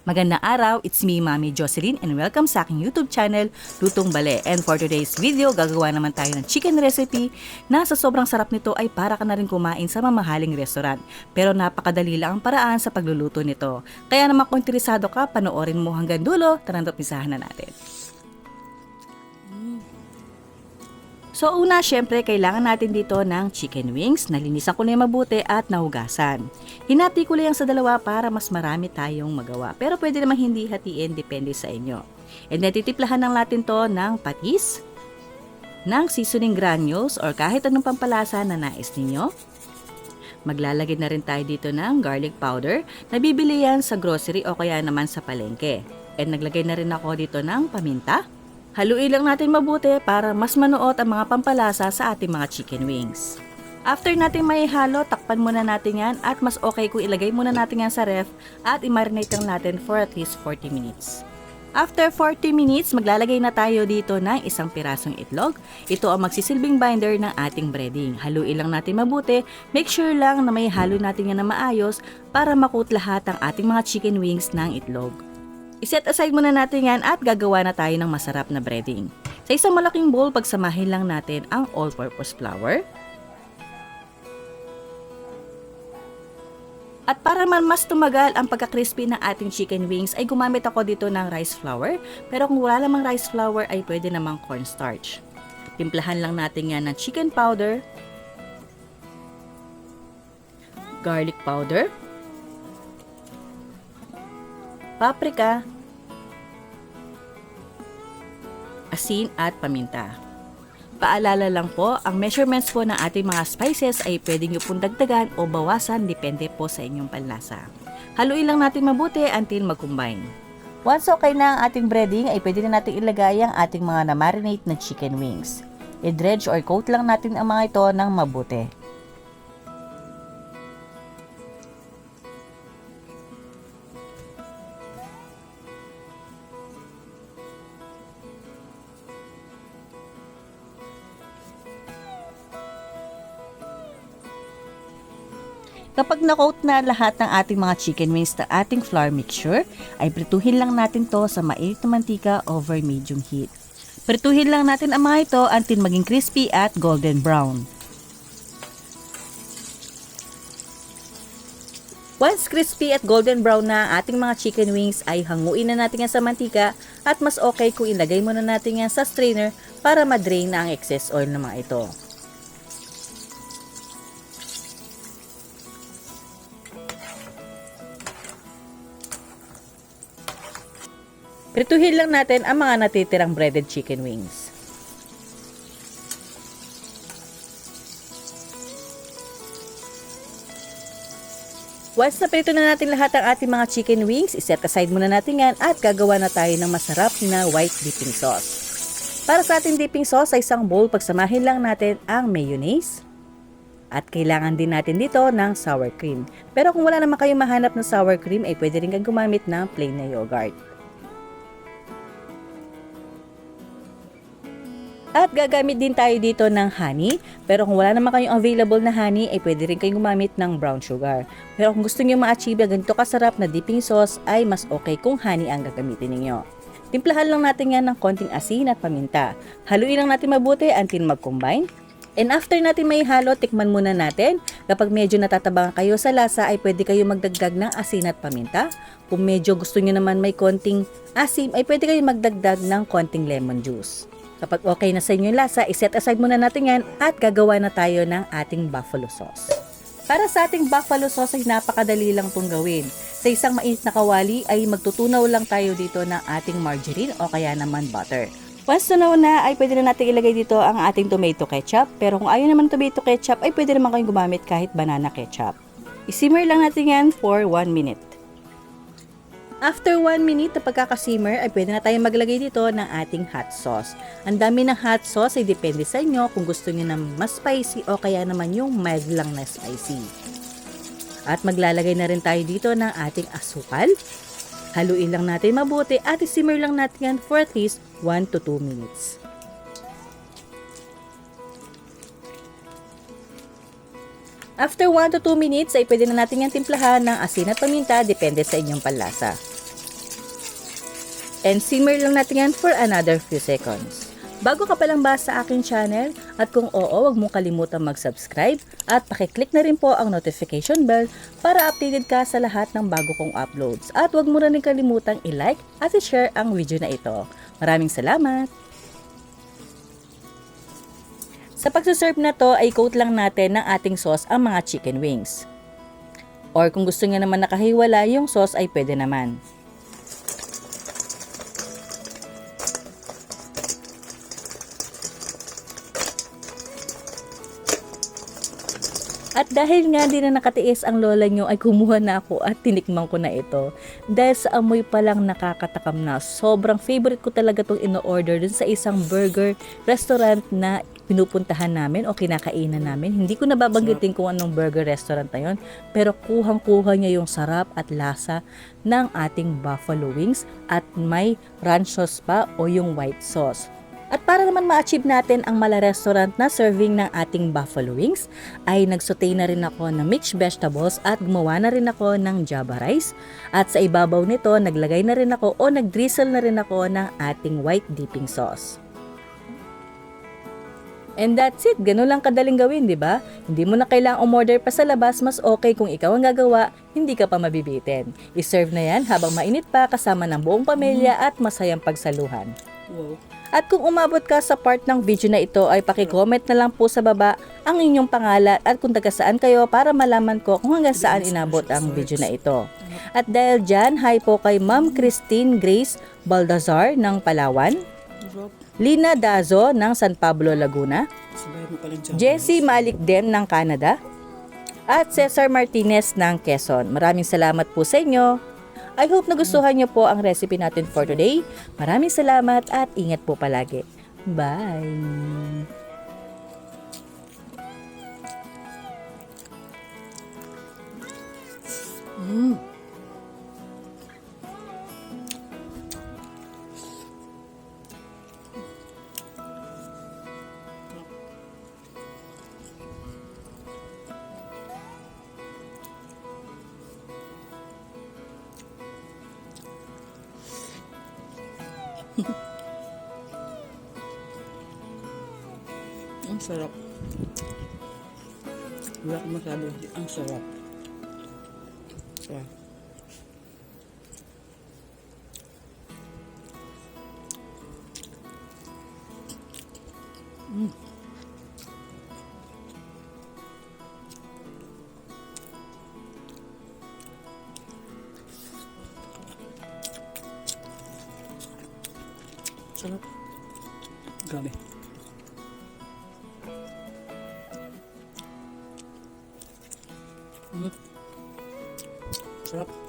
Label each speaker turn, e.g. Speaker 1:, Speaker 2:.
Speaker 1: Magandang araw, it's me, Mami Jocelyn, and welcome sa aking YouTube channel, Lutong Bale. And for today's video, gagawa naman tayo ng chicken recipe na sa sobrang sarap nito ay para ka na rin kumain sa mamahaling restaurant. Pero napakadali lang ang paraan sa pagluluto nito. Kaya naman kung interesado ka, panoorin mo hanggang dulo, tara na umpisahan na natin. So una, syempre, kailangan natin dito ng chicken wings. Nalinisan ko na yung mabuti at nahugasan. Hinati ko lang sa dalawa para mas marami tayong magawa. Pero pwede naman hindi hatiin, depende sa inyo. And then titiplahan lang natin to ng patis, ng seasoning granules or kahit anong pampalasa na nais ninyo. Maglalagay na rin tayo dito ng garlic powder. Nabibili yan sa grocery o kaya naman sa palengke. And naglagay na rin ako dito ng paminta. Haluin lang natin mabuti para mas manuot ang mga pampalasa sa ating mga chicken wings. After natin maihalo, takpan muna natin yan at mas okay kung ilagay muna natin yan sa ref at i-marinate lang natin for at least 40 minutes. After 40 minutes, maglalagay na tayo dito ng isang pirasong itlog. Ito ang magsisilbing binder ng ating breading. Haluin lang natin mabuti. Make sure lang na may halo natin yan na maayos para makut lahat ang ating mga chicken wings ng itlog. I-set aside muna natin yan at gagawa na tayo ng masarap na breading. Sa isang malaking bowl, pagsamahin lang natin ang all-purpose flour. At para man mas tumagal ang pagka-crispy ng ating chicken wings ay gumamit ako dito ng rice flour. Pero kung wala namang rice flour ay pwede namang cornstarch. Timplahan lang natin yan ng chicken powder, garlic powder, paprika, asin at paminta. Paalala lang po, ang measurements po ng ating mga spices ay pwede nyo pong dagdagan o bawasan depende po sa inyong panlasa. Haluin lang natin mabuti until mag-combine. Once okay na ang ating breading ay pwede na natin ilagay ang ating mga na-marinate na chicken wings. I-dredge or coat lang natin ang mga ito ng mabuti. Kapag na-coat na lahat ng ating mga chicken wings na ating flour mixture, ay prituhin lang natin to sa mainit na mantika over medium heat. Prituhin lang natin ang mga ito until maging crispy at golden brown. Once crispy at golden brown na ang ating mga chicken wings, ay hanguin na natin yan sa mantika at mas okay kung ilagay muna natin yan sa strainer para ma-drain na ang excess oil ng mga ito. Prituhin lang natin ang mga natitirang breaded chicken wings. Once na prito na natin lahat ang ating mga chicken wings, iset aside muna natin yan at gagawa na tayo ng masarap na white dipping sauce. Para sa ating dipping sauce, sa isang bowl, pagsamahin lang natin ang mayonnaise. At kailangan din natin dito ng sour cream. Pero kung wala naman kayong mahanap ng sour cream, ay pwede rin kang gumamit ng plain na yogurt. At gagamit din tayo dito ng honey. Pero kung wala naman kayong available na honey, ay pwede rin kayong gumamit ng brown sugar. Pero kung gusto niyo ma-achieve ganito kasarap na dipping sauce, ay mas okay kung honey ang gagamitin niyo. Timplahan lang natin yan ng konting asin at paminta. Haluin lang natin mabuti until mag-combine. And after natin may halo, tikman muna natin. Kapag medyo natatabangan kayo sa lasa, ay pwede kayo magdagdag ng asin at paminta. Kung medyo gusto niyo naman may konting asim, ay pwede kayo magdagdag ng konting lemon juice. Kapag okay na sa inyo yung lasa, iset aside muna natin yan at gagawa na tayo ng ating buffalo sauce. Para sa ating buffalo sauce ay napakadali lang itong gawin. Sa isang mainit na kawali ay magtutunaw lang tayo dito ng ating margarine o kaya naman butter. Once tunaw na ay pwede na natin ilagay dito ang ating tomato ketchup. Pero kung ayaw naman tomato ketchup ay pwede naman kayong gumamit kahit banana ketchup. I-simmer lang natin yan for 1 minute. After 1 minute na pagkakasimmer ay pwede na tayong maglagay dito ng ating hot sauce. Ang dami ng hot sauce ay depende sa inyo kung gusto niyo ng mas spicy o kaya naman yung mild lang na spicy. At maglalagay na rin tayo dito ng ating asukal. Haluin lang natin mabuti at isimmer lang natin yan for at least 1 to 2 minutes. After 1 to 2 minutes ay pwede na natin yung timplahan ng asin at paminta depende sa inyong panlasa. And simmer lang natin yan for another few seconds. Bago ka pa lang ba sa aking channel? At kung oo, huwag mong kalimutang mag-subscribe at pakiclick na rin po ang notification bell para updated ka sa lahat ng bago kong uploads. At huwag mo rin kalimutang i-like at i-share ang video na ito. Maraming salamat! Sa pagsaserve na to ay coat lang natin ng ating sauce ang mga chicken wings. Or kung gusto niya naman nakahiwala yung sauce ay pwede naman. At dahil nga di na nakatiis ang lola nyo ay kumuha na ako at tinikman ko na ito. Dahil sa amoy pa lang nakakatakam na. Sobrang favorite ko talaga itong ino-order dun sa isang burger restaurant na pinupuntahan namin o kinakainan namin. Hindi ko nababanggitin kung anong burger restaurant na yun. Pero kuhang-kuha niya yung sarap at lasa ng ating buffalo wings at may ranch sauce pa o yung white sauce. At para naman ma-achieve natin ang mala restaurant na serving ng ating buffalo wings, ay nagsaute na rin ako ng mixed vegetables at gumawa na rin ako ng java rice. At sa ibabaw nito, naglagay na rin ako o nag-drizzle na rin ako ng ating white dipping sauce. And that's it, ganun lang kadaling gawin, di ba? Hindi mo na kailangang umorder pa sa labas, mas okay kung ikaw ang gagawa, hindi ka pa mabibitin. I-serve na yan habang mainit pa kasama ng buong pamilya at masayang pagsaluhan.
Speaker 2: Wow.
Speaker 1: At kung umabot ka sa part ng video na ito ay paki-comment na lang po sa baba ang inyong pangalan at kung taga saan kayo para malaman ko kung hanggang saan inabot ang video na ito. At dahil dyan, hi po kay Ma'am Christine Grace Baldazar ng Palawan, Lina Dazo ng San Pablo, Laguna, Jessie Malikden ng Canada, at Cesar Martinez ng Quezon. Maraming salamat po sa inyo. I hope nagustuhan niyo po ang recipe natin for today. Maraming salamat at ingat po palagi. Bye!
Speaker 2: Ang sarap. Wala ko masabi. Ang sarap. Sarap. Sarap. Grabe. Sarap.